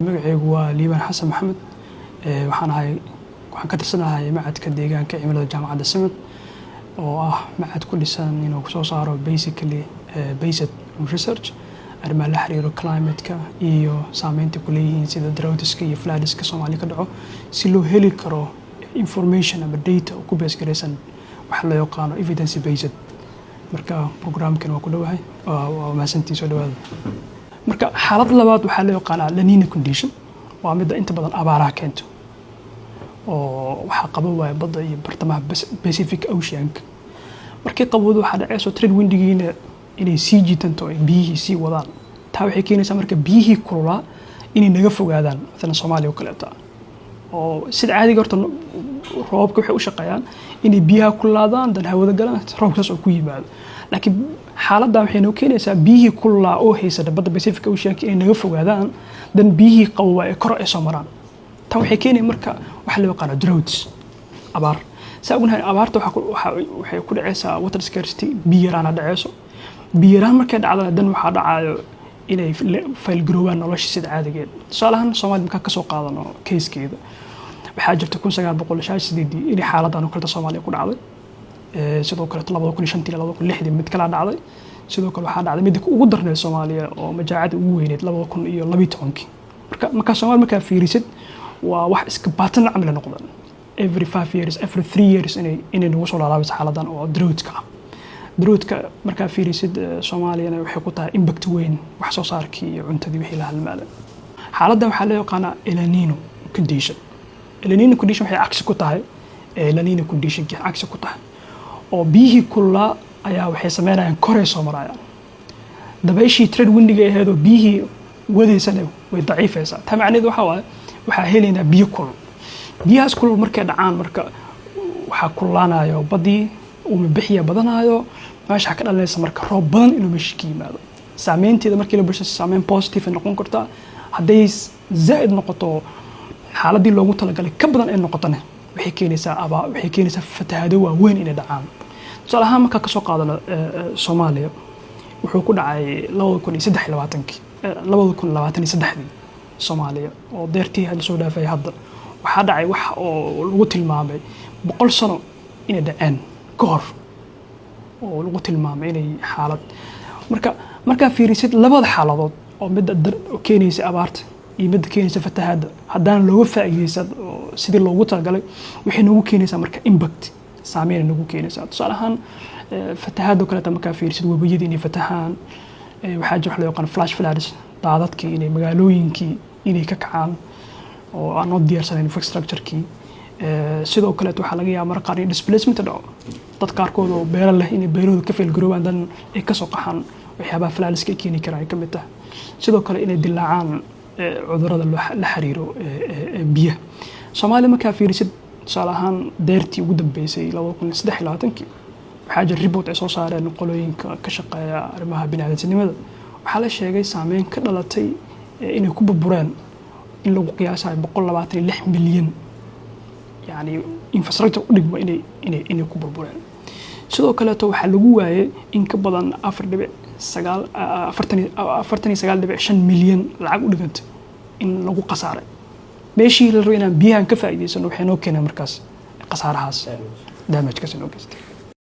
magacaygu waa Liibaan Xasan Maxamed waxaan ka tirsanahay macadka deegaanka cimilada jaamacadda Simad oo ah macad ku dhisan inuu soo saaro basically based on research arrimaha la xiriira climate-ka iyo saameynta ku leeyihiin sida droughts-ka iyo floods-ka Soomaaliya ka dhaco si loo heli karo information ama data ku base garaysan wax la yaqaano evidence based marka programkan waa ku dhawahay waa maasantii soo dhawaada marka xaalad labaad waxaa la yaqaanaa La Nina condition waa mid inta badan abaaraha keento oo waxa qaban waaya badda iyo bartamaha Pacific Ocean markii qabowdu waxa dhacayso trade windigiina inay sii jiitanto ay biyihii sii wadaan taa waxay keenaysaa marka biyihii kululaa inay naga fogaadaan midna Soomaaliya oo kale oo sida caadiga horta roobka waxay u shaqeeyaan inay biyaha kululaadaan dan hawada galaan roobkaas oo ku yimaado laakiin xaaladdan waxay noo keenaysaa biyihii kululaa oo haysata badda Pacific Ocean inay naga fogaadaan dan biyihii qabow ay kor ay soo maraan taa waxay keenaysaa marka wax la yaqaan droughts abaar saaguna abaarta waxay ku dhacaysaa water scarcity biyo yaraan dhacayso biyo yaraan markay dhacdo dan waxa dhacayo inay fail garoobaan nolosha sida caadigeed tusaalahan Soomaaliya marka ka soo qaadano keeskeeda waxaa jirta 1988 inay xaaladdan oo kale Soomaaliya ku dhacday sidoo kale 2005 ilaa 2006 mid kala dhacday sidoo kale waxaa dhacday mid ugu darneed Soomaaliya oo majaacad ugu weyneed 2012 marka Soomaaliya marka fiirisid waa wax iska baatan camil noqdaan every 5 years every 3 years inay nagu soo laalaabayso xaaladdan oo drought-ka marka fiirisid Soomaaliya waxay ku tahay impact weyn wax soo saarkii iyo cuntadii wixii la halmaaday xaaladdan waxaa la yaqaanaa La Nina condition La Nina condition waxay cagsi ku tahay La Nina condition ki cagsi ku tahay oo biyihii kululaa ayaa waxay sameynayaan koray soo marayaan dabayshii trade windiga ahayd oo biyihii wadeysana way daciifaysaa taa macnaheedu waxaa helaynaa biyo kulul biyahaas kulul markay dhacaan marka waxaa kululaanayo badii uma bixiya badanayo meesha ka dhalanaysa marka roob badan inuu meesha ka yimaado saameynteeda markii la bulshada saameyn positive noqon kartaa hadday zaid noqoto xaaladii loogu talagalay ka badan ay noqotana waxay keenaysaa fatahaado waaweyn inay dhacaan tusaale ahaan marka ka soo qaadano Soomaaliya wuxuu ku dhacay 2023 Soomaaliya oo deertii hadda soo dhaafay hadda waxaa dhacay wax oo lagu tilmaamay 100 sano inay dhaceen ka hor oo lagu tilmaamay inay xaalad marka fiirisid labada xaaladood oo mid keenaysa abaarta iyo mid keenaysa fatahaada haddaan looga faa'iideysan sidii loogu talagalay waxay nagu keenaysaa marka impact saameyn nagu keenaysaa tusaale ahaan fatahaada kale marka fiirisid webiyada inay fatahaan waxaa jira wax la yaqaan flash floods daadadkii inay magaalooyinkii inay ka kacaan oo aan u diyaarsanayn infrastructure-kii sidoo kale waxaa laga yaabaa marka qaar displacement dhaco dad qaarkood oo beero leh inay beerooda ka fail garoobaan dan ay ka soo qaxaan waxyaabaha floods-ka keeni karaan ka mid tahay sidoo kale inay dilaacaan cudurrada la xiriiro biyaha Soomaaliya marka fiirisid tusaale ahaan deertii ugu dambeysay 2023 waxaa jira report ay soo saareen qolooyinka ka shaqeeya arrimaha bini'aadantinimada waxaa la sheegay saameyn ka dhalatay inay ku burbureen in lagu qiyaasayo 126 milyan yani infrastructure u dhigma inay ku burbureen sidoo kale waxaa lagu waayay in ka badan 49.5 milyan lacag u dhiganta in lagu qasaaray meeshii la rabo inaan biyahan ka faa'iideysano waxay noo keeneen markaas qasaarahaas damage ka soo geystay